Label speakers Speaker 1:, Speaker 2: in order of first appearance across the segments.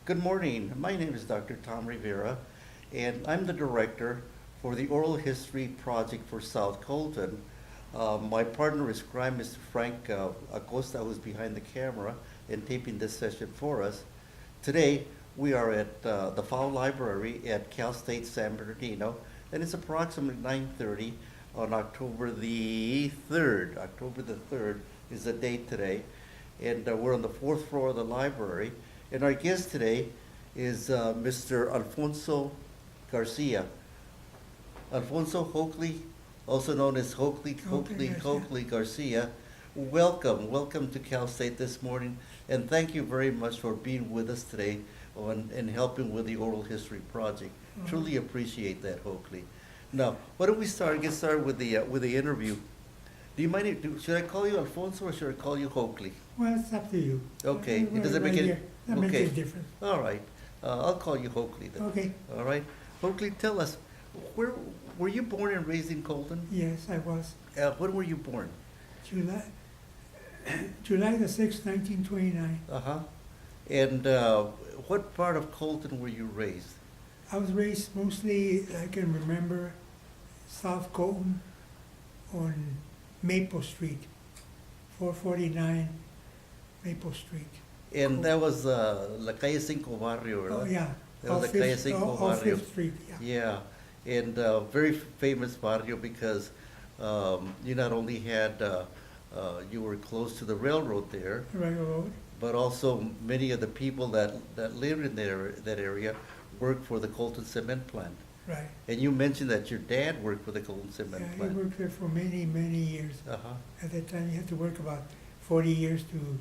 Speaker 1: Good morning. My name is Dr. Tom Rivera, and I'm the director for the Oral History Project for South Colton. My partner is crime, Mr. Frank Acosta, who's behind the camera and taping this session for us. Today, we are at the Fowle Library at Cal State San Bernardino, and it's approximately 9:30 on October the 3rd. October the 3rd is the date today, and we're on the fourth floor of the library. And our guest today is Mr. Alfonso Garcia. Alfonso Hokley, also known as Hokley Garcia. Welcome to Cal State this morning, and thank you very much for being with us today and helping with the Oral History Project. Truly appreciate that, Hokley. Now, why don't we get started with the interview? Do you mind? Should I call you Alfonso or should I call you Hokley?
Speaker 2: Well, it's up to you.
Speaker 1: Okay. It doesn't make any.
Speaker 2: That makes
Speaker 1: Okay.
Speaker 2: a difference.
Speaker 1: All right. I'll call you Hokley then.
Speaker 2: Okay.
Speaker 1: All right. Hokley, tell us, where were you born and raised in Colton?
Speaker 2: Yes, I was.
Speaker 1: When were you born?
Speaker 2: July the 6th, 1929.
Speaker 1: Uh-huh. And what part of Colton were you raised?
Speaker 2: I was raised mostly, I can remember, South Colton on Maple Street, 449 Maple Street.
Speaker 1: And that was La Calle Cinco Barrio,
Speaker 2: Oh,
Speaker 1: right?
Speaker 2: yeah.
Speaker 1: That was the Calle Cinco
Speaker 2: all
Speaker 1: Barrio.
Speaker 2: Fifth Street, yeah.
Speaker 1: Yeah, and very famous barrio because you not only had, you were close to the railroad there,
Speaker 2: Railroad.
Speaker 1: but also many of the people that lived in that area worked for the Colton cement plant.
Speaker 2: Right.
Speaker 1: And you mentioned that your dad worked for the Colton cement
Speaker 2: Yeah, he
Speaker 1: plant.
Speaker 2: worked there for many, many years.
Speaker 1: Uh-huh.
Speaker 2: At that time, you had to work about 40 years to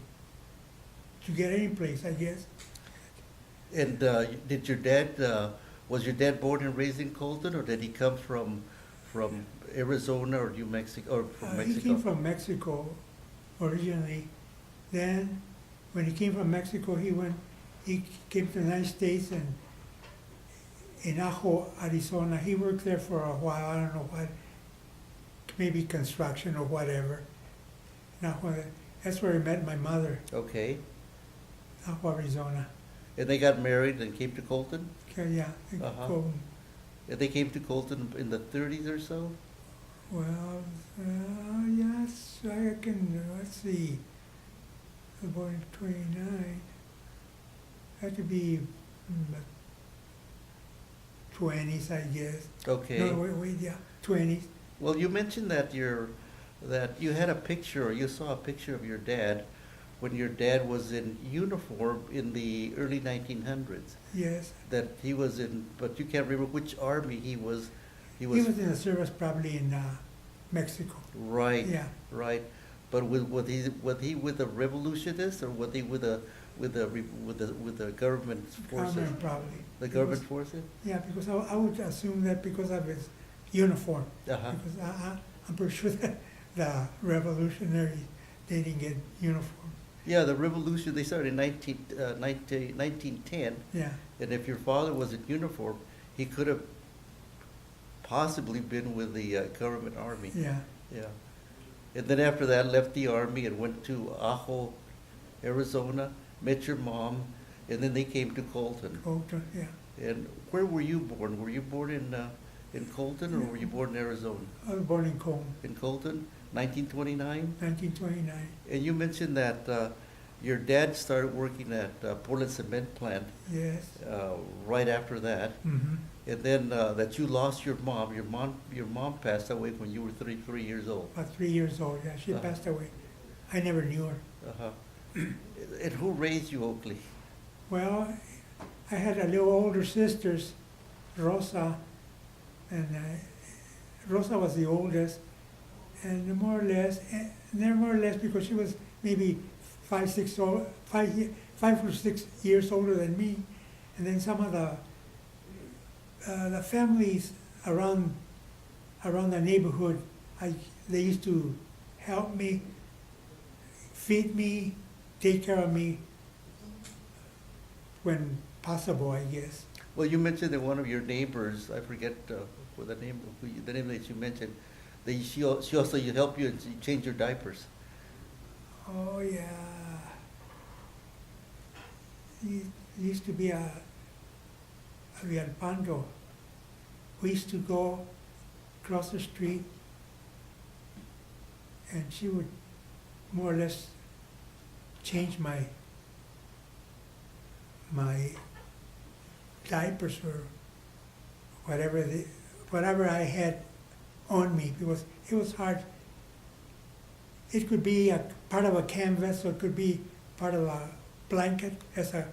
Speaker 2: get any place, I guess.
Speaker 1: And did your dad, was your dad born and raised in Colton, or did he come from Arizona or New Mexico, or from Mexico?
Speaker 2: He came from Mexico originally. Then, when he came from Mexico, he came to the United States, and in Ajo, Arizona, he worked there for a while. I don't know what, maybe construction or whatever. That's where he met my mother,
Speaker 1: Okay.
Speaker 2: Ajo, Arizona.
Speaker 1: And they got married and came to Colton?
Speaker 2: Okay, yeah,
Speaker 1: Uh-huh.
Speaker 2: Colton.
Speaker 1: And they came to Colton in the 30s or so?
Speaker 2: Well, yes, I can, let's see, I was born in 29, had to be the 20s, I guess.
Speaker 1: Okay.
Speaker 2: No, wait, yeah, 20s.
Speaker 1: Well, you mentioned that you had a picture, or you saw a picture of your dad when your dad was in uniform in the early 1900s.
Speaker 2: Yes.
Speaker 1: That he was in, but you can't remember which army he was.
Speaker 2: He was in the service probably in Mexico.
Speaker 1: Right.
Speaker 2: Yeah.
Speaker 1: Right. But was he with the revolutionists, or was he with the government forces?
Speaker 2: Government probably.
Speaker 1: The government forces?
Speaker 2: Yeah, because I would assume that because of his uniform.
Speaker 1: Uh-huh.
Speaker 2: Because I'm pretty sure that the revolutionaries, they didn't get uniform.
Speaker 1: Yeah, the revolution, they started in 1910.
Speaker 2: Yeah.
Speaker 1: And if your father was in uniform, he could have possibly been with the government army.
Speaker 2: Yeah.
Speaker 1: Yeah. And then after that, left the army and went to Ajo, Arizona, met your mom, and then they came to Colton.
Speaker 2: Colton, yeah.
Speaker 1: And where were you born? Were you born in Colton, or were you born in Arizona?
Speaker 2: I was born in Colton,
Speaker 1: In Colton, 1929?
Speaker 2: 1929.
Speaker 1: And you mentioned that your dad started working at Portland Cement Plant
Speaker 2: Yes.
Speaker 1: right after that,
Speaker 2: Mm-hmm.
Speaker 1: and then that you lost your mom. Your mom passed away when you were 3 years old.
Speaker 2: About 3 years old, yeah. She
Speaker 1: Uh-huh.
Speaker 2: passed away. I never knew her.
Speaker 1: Uh-huh. And who raised you, Oakley?
Speaker 2: Well, I had a little older sisters, Rosa, and Rosa was the oldest, and more or less because she was maybe 5 or 6 years older than me, and then some of the families around the neighborhood, they used to help me, feed me, take care of me when possible, I guess.
Speaker 1: Well, you mentioned that one of your neighbors, I forget what the name that you mentioned, she also helped you and she changed your diapers.
Speaker 2: Oh, yeah. used to be a Villalpando. We used to go across the street, and she would more or less change my diapers or whatever I had on me, because it was hard. It could be a part of a canvas, or it could be part of a blanket as a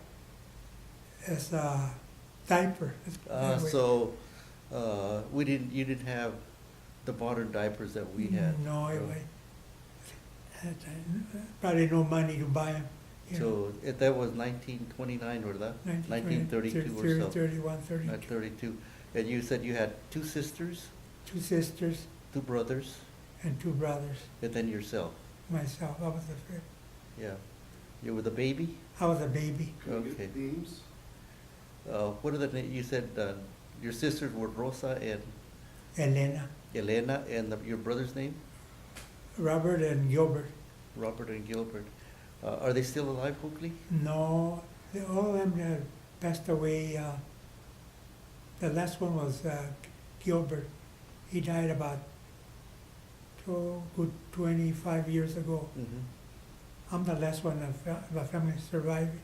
Speaker 2: diaper. That way.
Speaker 1: So, you didn't have the modern diapers that we had?
Speaker 2: No, I had probably no money to buy them.
Speaker 1: So, that was 1929 or that? 1932 or so?
Speaker 2: 31, 32.
Speaker 1: 32. And you said you had two sisters,
Speaker 2: 2 sisters
Speaker 1: two brothers,
Speaker 2: and 2 brothers.
Speaker 1: and then yourself?
Speaker 2: Myself, I was the fifth.
Speaker 1: Yeah. You were the baby?
Speaker 2: I was a baby.
Speaker 1: Okay.
Speaker 3: Names?
Speaker 1: What are the names? You said your sisters were Rosa and
Speaker 2: Elena,
Speaker 1: Elena, and your brother's name?
Speaker 2: Robert, and Gilbert.
Speaker 1: Robert and Gilbert. Are they still alive, hopefully?
Speaker 2: No, all of them had passed away. The last one was Gilbert. He died about good 25 years ago.
Speaker 1: Mm-hmm.
Speaker 2: I'm the last one of the family surviving.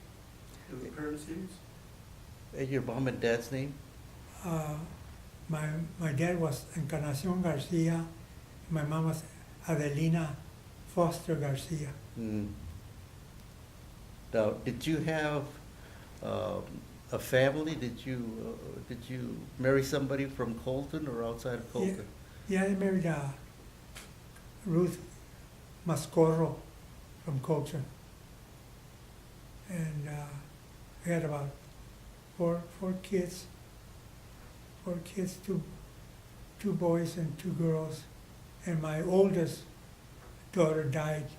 Speaker 3: And the parents' names?
Speaker 1: And your mom and dad's name?
Speaker 2: My dad was Encarnacion Garcia. My mom was Adelina Foster Garcia.
Speaker 1: Mm. Now, did you have a family? Did you marry somebody from Colton or outside of Colton?
Speaker 2: Yeah, I married Ruth Mascorro from Colton. And we had about four kids, 2 boys and 2 girls. And my oldest daughter died.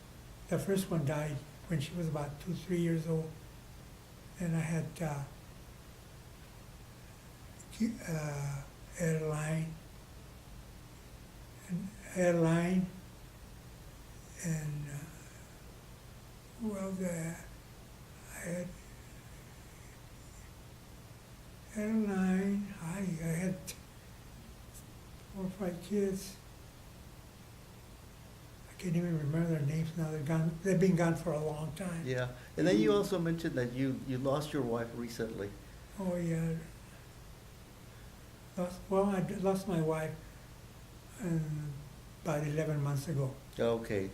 Speaker 2: The first one died when she was about 2-3 years old. And I had Airline, and I had Airline. I had 4 or 5 kids. I can't even remember their names now. They're gone. They've been gone for a long time.
Speaker 1: Yeah. And then you also mentioned that you lost your wife recently.
Speaker 2: Oh yeah. I lost my wife about 11 months ago.
Speaker 1: Okay.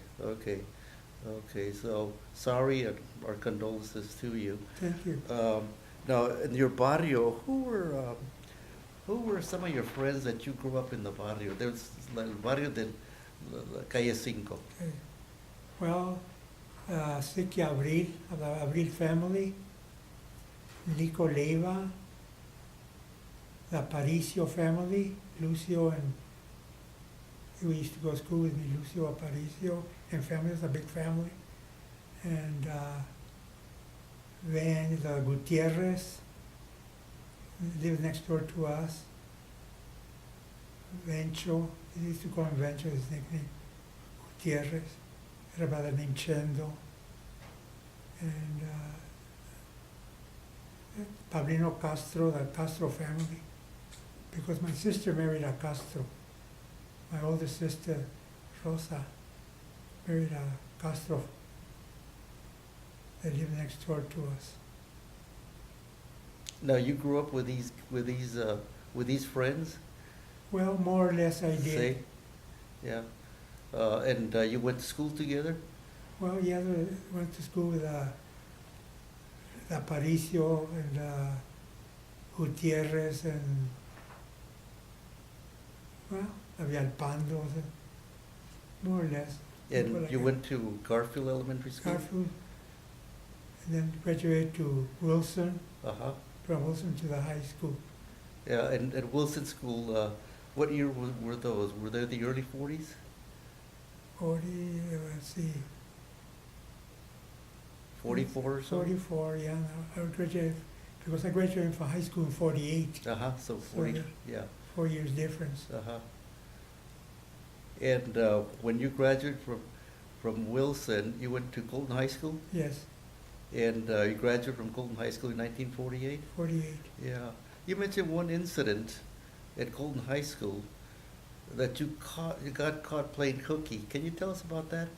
Speaker 1: So sorry, and our condolences to you.
Speaker 2: Thank you.
Speaker 1: Now, in your barrio, who were some of your friends that you grew up in the barrio? There's el barrio de la Calle 5.
Speaker 2: Okay. Well, Siki Abril, of the Abril family, Nico Leiva, the Aparicio family, Lucio, and we used to go to school with me, Lucio Aparicio, and family, it's a big family. And then the Gutierrez lived next door to us. Vencho, we used to call him Vencho, his nickname, Gutierrez. Had a brother named Chendo. And Pablino Castro, the Castro family, because my sister married a Castro. My older sister, Rosa, married a Castro. They lived next door to us.
Speaker 1: Now, you grew up with these friends?
Speaker 2: Well, more or less I did.
Speaker 1: Say? Yeah. And you went to school together?
Speaker 2: Well, yeah, we went to school with Aparicio and Gutierrez and, well, the Villalpandos, more or less.
Speaker 1: And
Speaker 2: People like
Speaker 1: you
Speaker 2: that.
Speaker 1: went to Garfield Elementary School?
Speaker 2: Garfield, and then graduated to Wilson,
Speaker 1: Uh-huh.
Speaker 2: from Wilson to the high school.
Speaker 1: Yeah, and at Wilson School, what year were those? Were they the early 40s?
Speaker 2: let's see,
Speaker 1: 44 or so?
Speaker 2: 44, yeah. No, I graduated, because I graduated from high school in 48,
Speaker 1: Uh-huh, so 40, yeah.
Speaker 2: 4 years difference.
Speaker 1: Uh-huh. And when you graduated from Wilson, you went to Colton High School?
Speaker 2: Yes,
Speaker 1: And you graduated from Colton High School in 1948?
Speaker 2: 48.
Speaker 1: Yeah. You mentioned one incident at Colton High School that you got caught playing hooky. Can you tell us about that?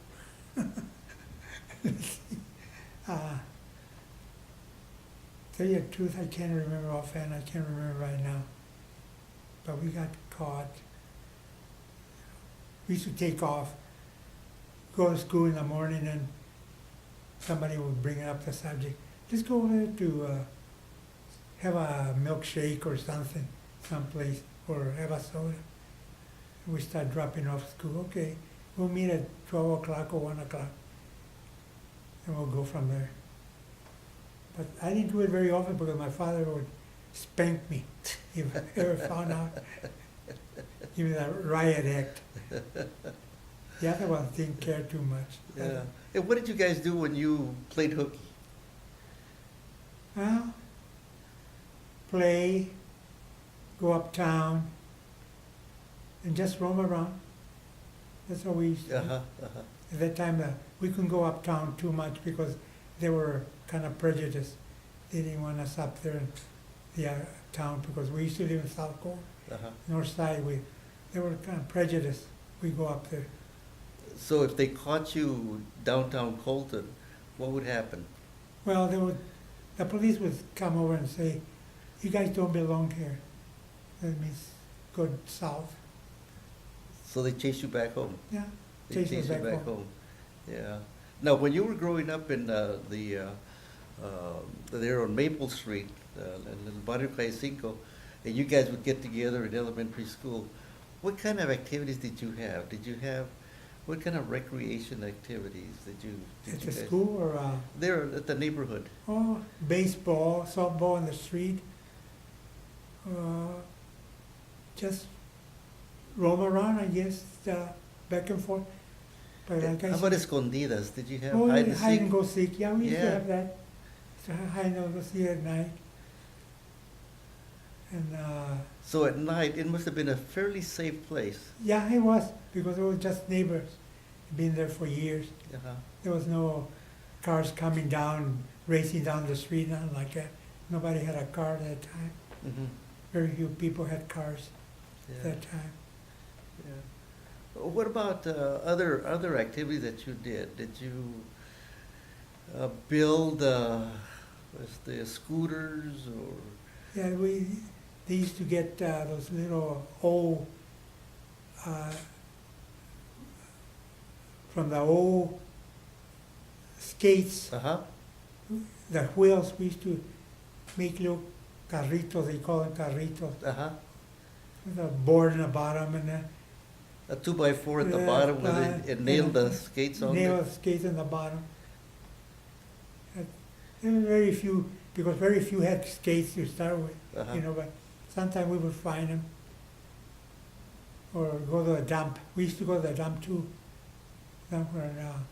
Speaker 2: Uh, tell you the truth, I can't remember offhand. I can't remember right now. But we got caught. We used to take off, go to school in the morning, and somebody would bring up the subject. Let's go over there to have a milkshake or something, someplace, or have a soda. We start dropping off school. Okay, we'll meet at 12 o'clock or 1 o'clock, and we'll go from there. But I didn't do it very often because my father would spank me if I ever found out. He was a riot act. The other ones didn't care too much.
Speaker 1: Yeah. And what did you guys do when you played hooky?
Speaker 2: Well, play, go uptown, and just roam around. That's what we used to do.
Speaker 1: Uh-huh, uh-huh.
Speaker 2: At that time, we couldn't go uptown too much because they were kind of prejudiced. They didn't want us up there in the town because we used to live in South Coast,
Speaker 1: Uh-huh.
Speaker 2: North Side. They were kind of prejudiced. We go up there.
Speaker 1: So if they caught you downtown Colton, what would happen?
Speaker 2: Well, the police would come over and say, "You guys don't belong here." That means go south.
Speaker 1: So they chased you back home?
Speaker 2: Yeah,
Speaker 1: They
Speaker 2: chase us
Speaker 1: chased you
Speaker 2: back
Speaker 1: back
Speaker 2: home.
Speaker 1: home? Yeah. Now, when you were growing up in there on Maple Street, in Barrio Calle Cinco, and you guys would get together in elementary school, what kind of activities did you have? What kind of recreation activities did
Speaker 2: At
Speaker 1: you
Speaker 2: the
Speaker 1: guys?
Speaker 2: school or,
Speaker 1: There at the neighborhood.
Speaker 2: oh, baseball, softball in the street. Just roam around, I guess, back and forth. But like I
Speaker 1: How about
Speaker 2: said,
Speaker 1: escondidas? Did you have
Speaker 2: oh,
Speaker 1: hide
Speaker 2: yeah,
Speaker 1: and
Speaker 2: hide
Speaker 1: seek?
Speaker 2: and go seek. Yeah, we used to
Speaker 1: Yeah.
Speaker 2: have that. So hide and go seek at night. And
Speaker 1: So at night, it must have been a fairly safe place.
Speaker 2: yeah, it was because it was just neighbors. Been there for years.
Speaker 1: Uh-huh.
Speaker 2: There was no cars coming down, racing down the street, nothing like that. Nobody had a car at that time.
Speaker 1: Mm-hmm.
Speaker 2: Very few people had cars at
Speaker 1: Yeah.
Speaker 2: that time.
Speaker 1: Yeah. What about other activities that you did? Did you build the scooters or?
Speaker 2: Yeah, they used to get those little old, from the old skates,
Speaker 1: Uh-huh.
Speaker 2: the wheels, we used to make little carritos, they call them carritos,
Speaker 1: Uh-huh.
Speaker 2: with a board in the bottom and
Speaker 1: A 2x4 at the
Speaker 2: Yeah,
Speaker 1: bottom with it nailed the
Speaker 2: yeah.
Speaker 1: skates on
Speaker 2: nail
Speaker 1: there.
Speaker 2: the skates in the bottom. There were very few, because very few had skates to start with,
Speaker 1: Uh-huh.
Speaker 2: you know, but sometimes we would find them. Or go to the dump. We used to go to the dump too. Dump on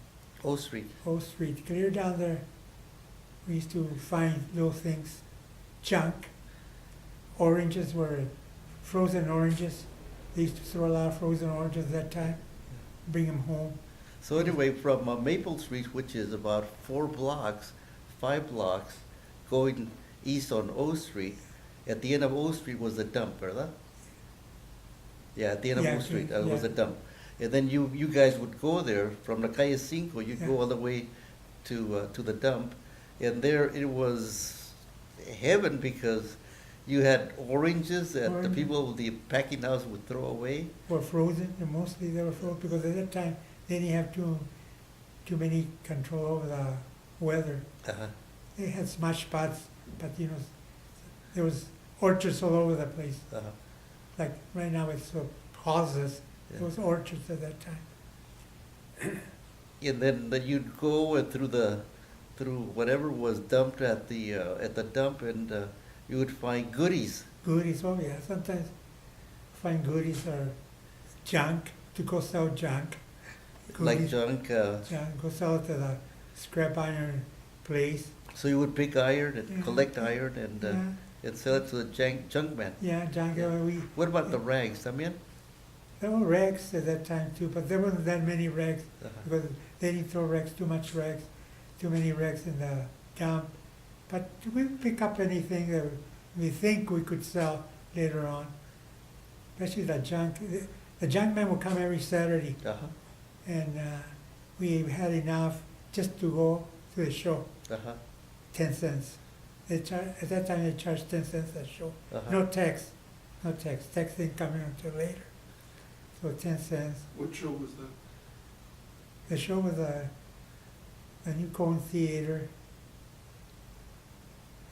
Speaker 1: O Street.
Speaker 2: O Street, clear down there. We used to find little things, junk. Oranges were frozen oranges. They used to throw a lot of frozen oranges at that time, bring them home.
Speaker 1: So anyway, from Maple Street, which is about 5 blocks, going east on O Street, at the end of O Street was the dump, ¿verdad? Yeah, at the end of
Speaker 2: Yeah,
Speaker 1: O Street,
Speaker 2: yeah.
Speaker 1: was the dump. And then you guys would go there from the Calle Cinco, you'd
Speaker 2: Yeah.
Speaker 1: go all the way to the dump. And there it was heaven because you had oranges that the
Speaker 2: Orange.
Speaker 1: people with the packing house would throw away.
Speaker 2: Were frozen, and mostly they were frozen because at that time they didn't have too many control over the weather.
Speaker 1: Uh-huh.
Speaker 2: They had smash spots, but you know, there was orchards all over the place.
Speaker 1: Uh-huh.
Speaker 2: Like right now it's houses.
Speaker 1: Yeah.
Speaker 2: There was orchards at that time.
Speaker 1: And then you'd go through whatever was dumped at the dump, and you would find goodies.
Speaker 2: Goodies, oh yeah, sometimes find goodies or junk, to go sell junk.
Speaker 1: Like
Speaker 2: Goodies,
Speaker 1: junk.
Speaker 2: junk, go sell it to the scrap iron place.
Speaker 1: So you would pick iron and
Speaker 2: Yeah.
Speaker 1: collect iron and
Speaker 2: Yeah,
Speaker 1: and sell it to the junk man.
Speaker 2: yeah, junk,
Speaker 1: Yeah.
Speaker 2: we,
Speaker 1: What about the rags? También?
Speaker 2: there were rags at that time too, but there wasn't that many rags
Speaker 1: Uh-huh.
Speaker 2: because they didn't throw rags, too many rags in the dump. But we pick up anything that we think we could sell later on, especially the junk. The junk man will come every Saturday,
Speaker 1: Uh-huh,
Speaker 2: and we had enough just to go to the show,
Speaker 1: uh-huh,
Speaker 2: 10 cents. At that time, they charged 10 cents a show.
Speaker 1: uh-huh.
Speaker 2: No tax, no tax. Tax didn't come in until later. So 10 cents.
Speaker 3: What show was that?
Speaker 2: The show was a new Cone Theater,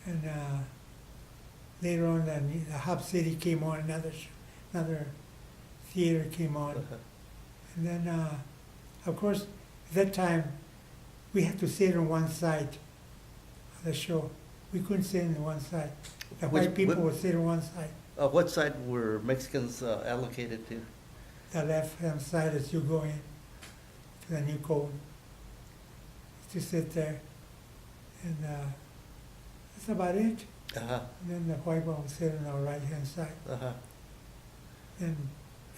Speaker 2: and later on, the Hub City came on. Another theater came on,
Speaker 1: Uh-huh.
Speaker 2: and then, of course, at that time, we had to sit on one side of the show. We couldn't sit on one side. The
Speaker 1: Which-
Speaker 2: white people
Speaker 1: what-
Speaker 2: would sit on one side.
Speaker 1: What side were Mexicans allocated to?
Speaker 2: The left-hand side as you go in to the new code. To sit there, and that's about it.
Speaker 1: Uh-huh,
Speaker 2: And then the white one will sit on the right-hand side.
Speaker 1: uh-huh,
Speaker 2: And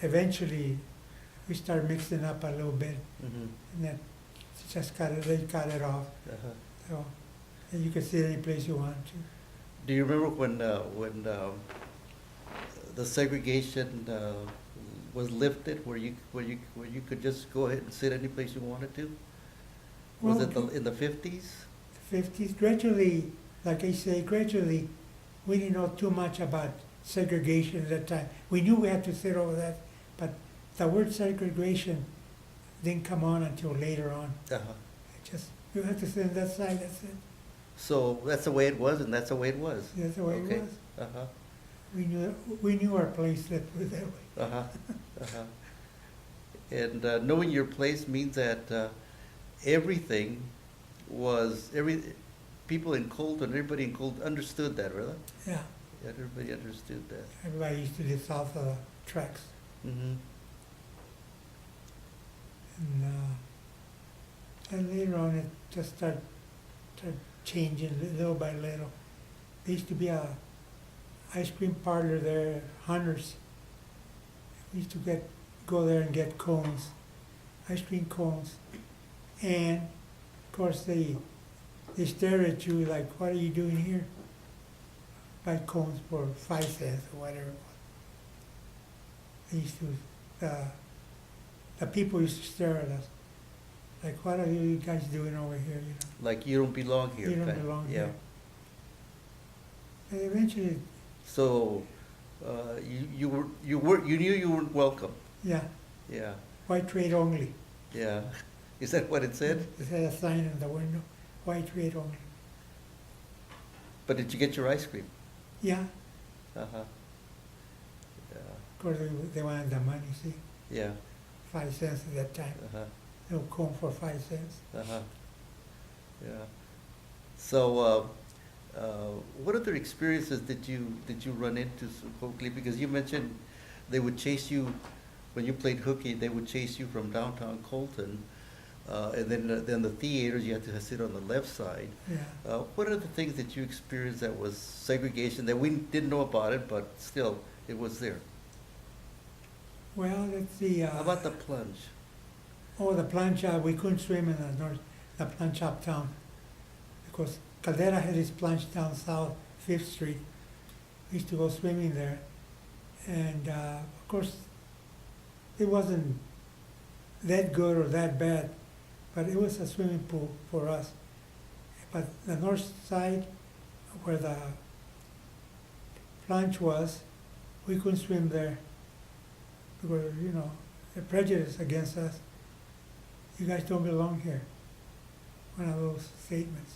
Speaker 2: eventually, we start mixing up a little bit,
Speaker 1: mhm,
Speaker 2: and then they cut it off.
Speaker 1: uh-huh.
Speaker 2: So, and you can sit any place you want to.
Speaker 1: Do you remember when the segregation was lifted, where you could just go ahead and sit any place you wanted to? Was
Speaker 2: Well,
Speaker 1: it in the 50s?
Speaker 2: 50s, gradually, like I say, gradually, we didn't know too much about segregation at that time. We knew we had to sit over that, but the word segregation didn't come on until later on.
Speaker 1: Uh-huh.
Speaker 2: It just, you have to sit on that side, that's it.
Speaker 1: So that's the way it was, and that's the way it was?
Speaker 2: That's the way
Speaker 1: Okay.
Speaker 2: it was.
Speaker 1: Uh-huh,
Speaker 2: We knew our place, let's put it that way.
Speaker 1: uh-huh, uh-huh. And knowing your place means that everything was, people in Colton, everybody in Colton understood that, really?
Speaker 2: Yeah,
Speaker 1: Everybody understood that.
Speaker 2: everybody used to live south of the tracks.
Speaker 1: Mm-hmm.
Speaker 2: And later on, it just started changing little by little. There used to be a ice cream parlor there, Hunters. We used to go there and get cones, ice cream cones. And of course, they stare at you like, what are you doing here? Buy cones for 5 cents or whatever it was. They used to, the people used to stare at us. Like, what are you guys doing over here, you know?
Speaker 1: Like you don't belong here.
Speaker 2: You don't
Speaker 1: kind of.
Speaker 2: belong
Speaker 1: Yeah.
Speaker 2: here. And eventually,
Speaker 1: So you knew you weren't welcome.
Speaker 2: yeah,
Speaker 1: Yeah,
Speaker 2: white trade only.
Speaker 1: yeah. Is that what it said?
Speaker 2: It had a sign in the window, white trade only.
Speaker 1: But did you get your ice cream?
Speaker 2: Yeah,
Speaker 1: Uh-huh. Yeah,
Speaker 2: of course, they wanted the money, see,
Speaker 1: yeah,
Speaker 2: 5 cents at that time.
Speaker 1: uh-huh,
Speaker 2: No cone for 5 cents.
Speaker 1: uh-huh. Yeah. So what other experiences did you run into so quickly? Because you mentioned they would chase you, when you played hooky, they would chase you from downtown Colton. And then the theaters, you had to sit on the left side.
Speaker 2: Yeah.
Speaker 1: What are the things that you experienced that was segregation, that we didn't know about it, but still, it was there?
Speaker 2: Well, let's see.
Speaker 1: How about the plunge?
Speaker 2: Oh, the plancha, we couldn't swim in the plunge uptown. Because Caldera had his plunge down south, 5th Street. We used to go swimming there. And of course, it wasn't that good or that bad, but it was a swimming pool for us. But the north side, where the plunge was, we couldn't swim there. Because, you know, the prejudice against us. You guys don't belong here. One of those statements.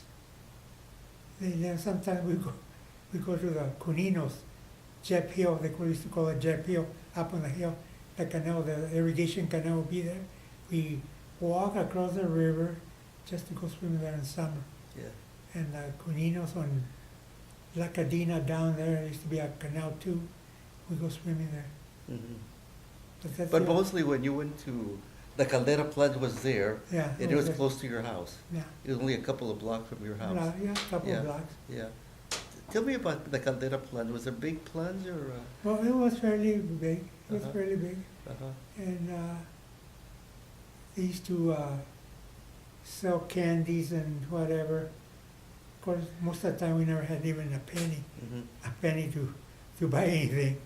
Speaker 2: Then sometimes we go to the Cuninos, Jeb Hill, they used to call it Jeb Hill, up on the hill. The canal, the irrigation canal will be there. We walk across the river just to go swimming there in summer.
Speaker 1: Yeah.
Speaker 2: And the Cuninos on La Cadena down there used to be a canal too. We go swimming there.
Speaker 1: Mhm.
Speaker 2: That's
Speaker 1: But
Speaker 2: the-
Speaker 1: mostly when you went to, the Caldera plunge was there,
Speaker 2: yeah,
Speaker 1: and it was
Speaker 2: there.
Speaker 1: close to your house.
Speaker 2: Yeah,
Speaker 1: It was only a couple of blocks from your house.
Speaker 2: yeah, a couple
Speaker 1: Yeah.
Speaker 2: of blocks.
Speaker 1: Yeah. Tell me about the Caldera plunge. Was it a big plunge or?
Speaker 2: Well, it was fairly big. It was
Speaker 1: Uh-huh.
Speaker 2: fairly big.
Speaker 1: Uh-huh.
Speaker 2: And they used to sell candies and whatever. Of course, most of the time we never had even a penny to buy anything.